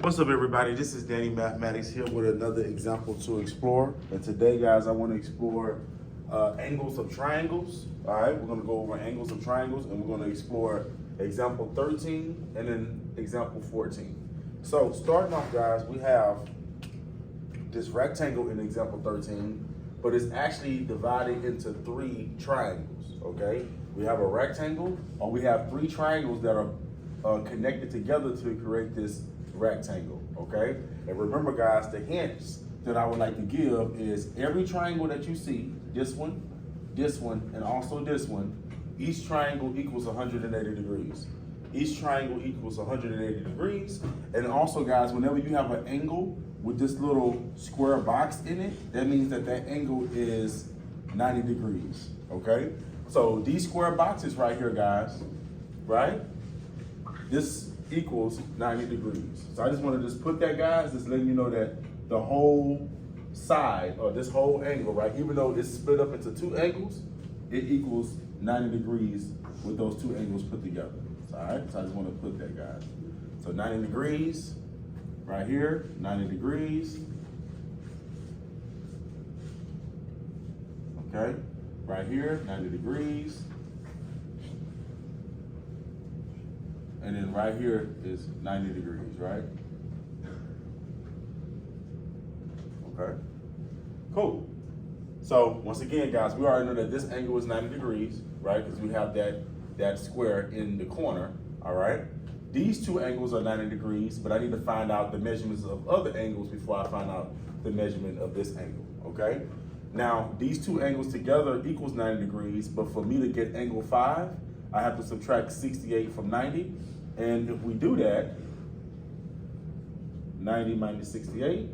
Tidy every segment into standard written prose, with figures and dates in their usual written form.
What's up, everybody? This is Danny Mathematics here with another example to explore. And today, guys, I want to explore angles of triangles. All right, we're going to go over angles of triangles, and we're going to explore example 13 and then example 14. So starting off, guys, we have this rectangle in example 13, but it's actually divided into three triangles, okay? We have a rectangle, or we have three triangles that are connected together to create this rectangle, okay? And remember, guys, the hints that I would like to give is every triangle that you see, this one, and also this one, each triangle equals 180 degrees. Each triangle equals 180 degrees. And also, guys, whenever you have an angle with this little square box in it, that means that that angle is 90 degrees, okay? So these square boxes right here, guys, right? This equals 90 degrees. So I just want to just put that, guys, just letting you know that the whole side, or this whole angle, right, even though it's split up into two angles, it equals 90 degrees with those two angles put together. So, all right, so I just want to put that, guys. So 90 degrees, right here, 90 degrees. Okay, right here, 90 degrees. And then right here is 90 degrees, right? Okay, cool. So once again, guys, we already know that this angle is 90 degrees, right? Because we have that square in the corner, all right? These two angles are 90 degrees, but I need to find out the measurements of other angles before I find out the measurement of this angle, okay? Now, these two angles together equals 90 degrees, but for me to get angle 5, I have to subtract 68 from 90. And if we do that, 90 minus 68,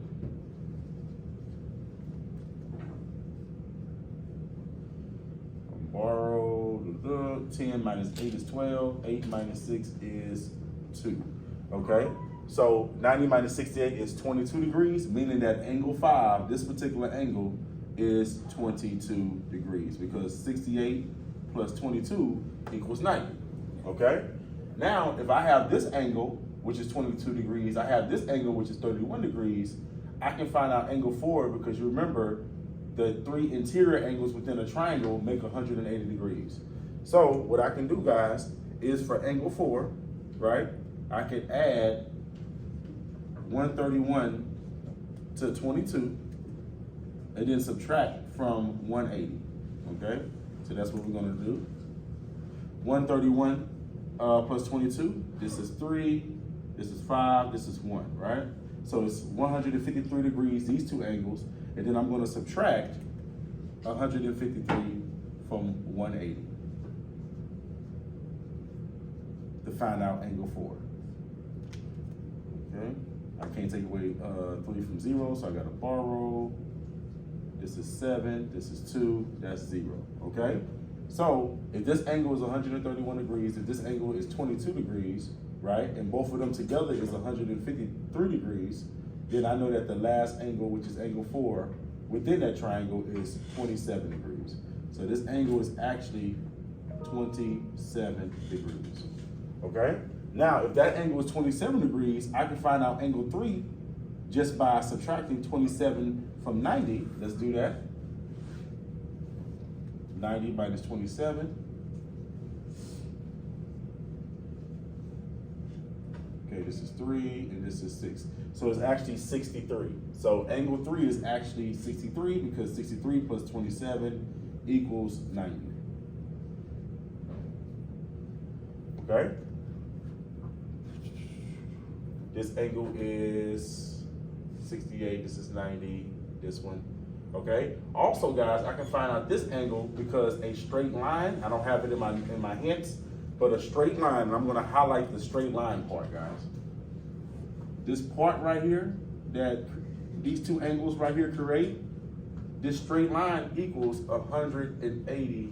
borrow, 10 minus 8 is 12, 8 minus 6 is 2, okay? So 90 minus 68 is 22 degrees, meaning that angle 5, this particular angle, is 22 degrees, because 68 plus 22 equals 90, okay? Now, if I have this angle, which is 22 degrees, I have this angle, which is 31 degrees, I can find out angle 4, because you remember the three interior angles within a triangle make 180 degrees. So what I can do, guys, is for angle 4, right, I can add 131 to 22 and then subtract from 180, okay? So that's what we're gonna do. 131 plus 22, this is 3, this is 5, this is 1, right? So it's 153 degrees, these two angles, and then I'm gonna subtract 153 from 180 to find out angle 4, okay? I can't take away 3 from 0, so I gotta borrow. This is 7, this is 2, that's 0, okay? So if this angle is 131 degrees, if this angle is 22 degrees, right, and both of them together is 153 degrees, then I know that the last angle, which is angle 4, within that triangle is 27 degrees. So this angle is actually 27 degrees, okay? Now, if that angle is 27 degrees, I can find out angle 3 just by subtracting 27 from 90. Let's do that. 90 minus 27. Okay, this is 3 and this is 6. So it's actually 63. So angle 3 is actually 63 because 63 plus 27 equals 90. Okay? This angle is 68, this is 90, this one. Okay. Also, guys, I can find out this angle because a straight line, I don't have it in my hints, but a straight line, and I'm going to highlight the straight line part, guys. This part right here that these two angles right here create, this straight line equals 180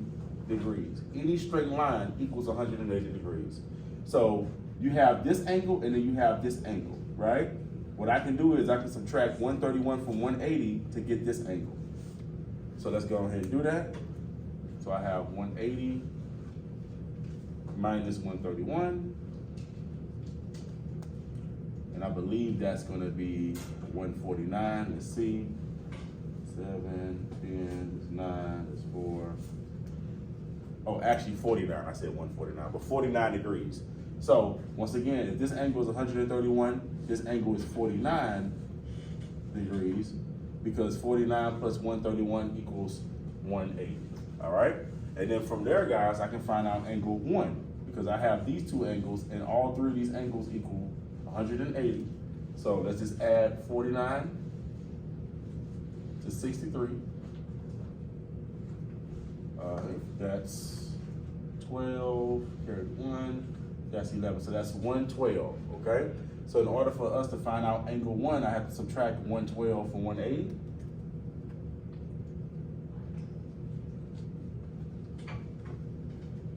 degrees. Any straight line equals 180 degrees. So you have this angle and then you have this angle, right? What I can do is I can subtract 131 from 180 to get this angle. So let's go ahead and do that. So I have 180 minus 131. and I believe that's gonna be 149, let's see. 7, 10, it's 9, it's 4. Oh, actually 49, I said 149, but 49 degrees. So once again, if this angle is 131, this angle is 49 degrees, because 49 plus 131 equals 180, all right? And then from there, guys, I can find out angle 1, because I have these two angles, and all three of these angles equal 180. So let's just add 49 to 63. That's 12, carry 1, that's 11. So that's 112, okay? So in order for us to find out angle 1, I have to subtract 112 from 180.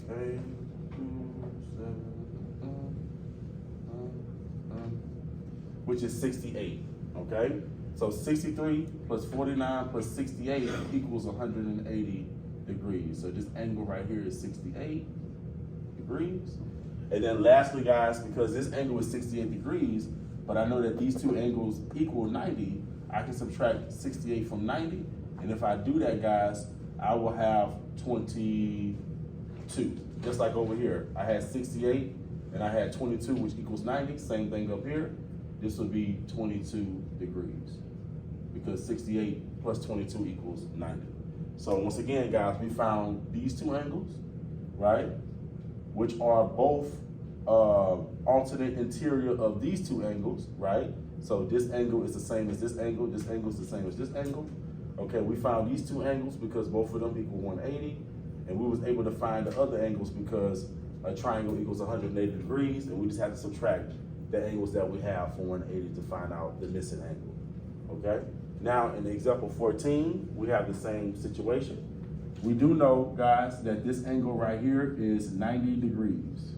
Okay, 7, which is 68, okay? So 63 plus 49 plus 68 equals 180 degrees. So this angle right here is 68 degrees. And then lastly, guys, because this angle is 68 degrees, but I know that these two angles equal 90, I can subtract 68 from 90. And if I do that, guys, I will have 22. Just like over here, I had 68 and I had 22, which equals 90. Same thing up here. This would be 22 degrees, because 68 plus 22 equals 90. So once again, guys, we found these two angles, right? Which are both alternate interior of these two angles, right? So this angle is the same as this angle is the same as this angle. Okay, we found these two angles because both of them equal 180, and we was able to find the other angles because a triangle equals 180 degrees, and we just have to subtract the angles that we have from 180 to find out the missing angle, okay? Now, in example 14, we have the same situation. We do know, guys, that this angle right here is 90 degrees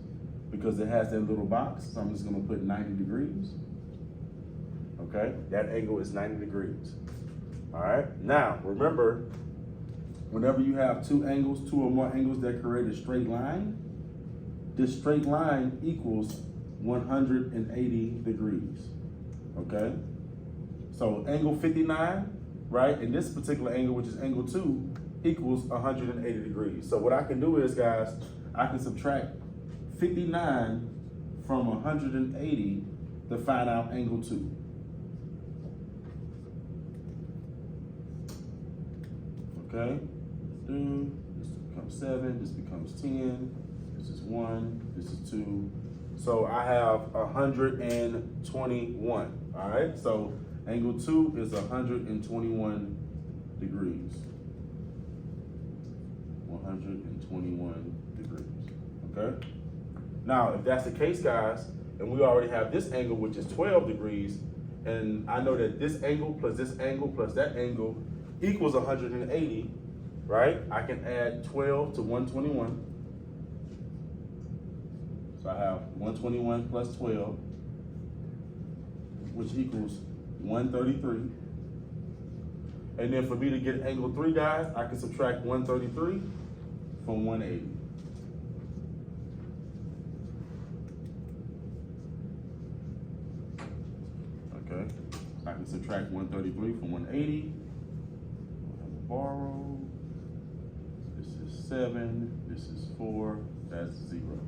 because it has that little box. So I'm just gonna put 90 degrees, okay? That angle is 90 degrees, all right? Now, remember, whenever you have two or more angles that create a straight line, this straight line equals 180 degrees, okay? So angle 59, right, and this particular angle, which is angle 2, equals 180 degrees. So what I can do is, guys, I can subtract 59 from 180 to find out angle 2. Okay, this becomes 7, this becomes 10, this is 1, this is 2. So I have 121, all right? So angle 2 is 121 degrees. 121 degrees, okay? Now, if that's the case, guys, and we already have this angle, which is 12 degrees, and I know that this angle plus that angle equals 180, right? I can add 12 to 121. So I have 121 plus 12, which equals 133. And then for me to get angle 3, guys, I can subtract 133 from 180. Okay, I can subtract 133 from 180. Borrow. This is 7, this is 4, that's 0.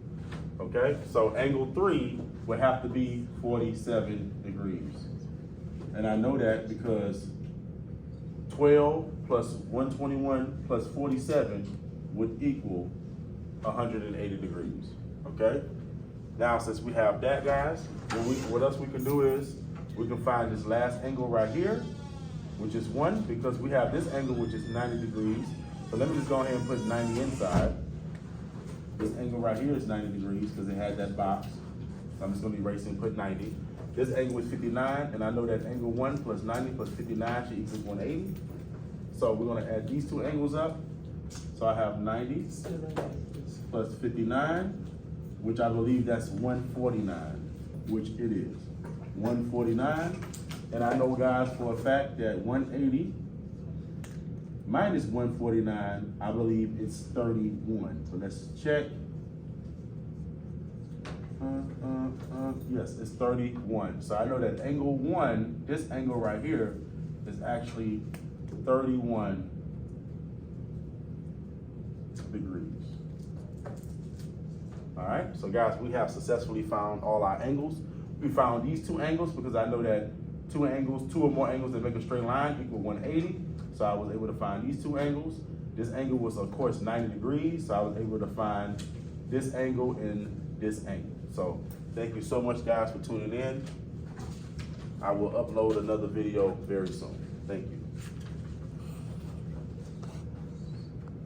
Okay, so angle 3 would have to be 47 degrees. And I know that because 12 plus 121 plus 47 would equal 180 degrees, okay? Now, since we have that, guys, what else we can do is we can find this last angle right here, which is 1, because we have this angle, which is 90 degrees. So let me just go ahead and put 90 inside. This angle right here is 90 degrees because it had that box. So I'm just gonna erase and put 90. This angle is 59, and I know that angle 1 plus 90 plus 59 should equal 180. So we're gonna add these two angles up. So I have 90 plus 59, which I believe that's 149, which it is. 149, and I know, guys, for a fact that 180 minus 149, I believe it's 31. So let's check. Yes, it's 31. So I know that angle 1, this angle right here, is actually 31 degrees. All right, so guys, we have successfully found all our angles. We found these 2 angles because I know that 2 or more angles that make a straight line equal 180. So I was able to find these 2 angles. This angle was, of course, 90 degrees. So I was able to find this angle and this angle. So thank you so much, guys, for tuning in. I will upload another video very soon. Thank you.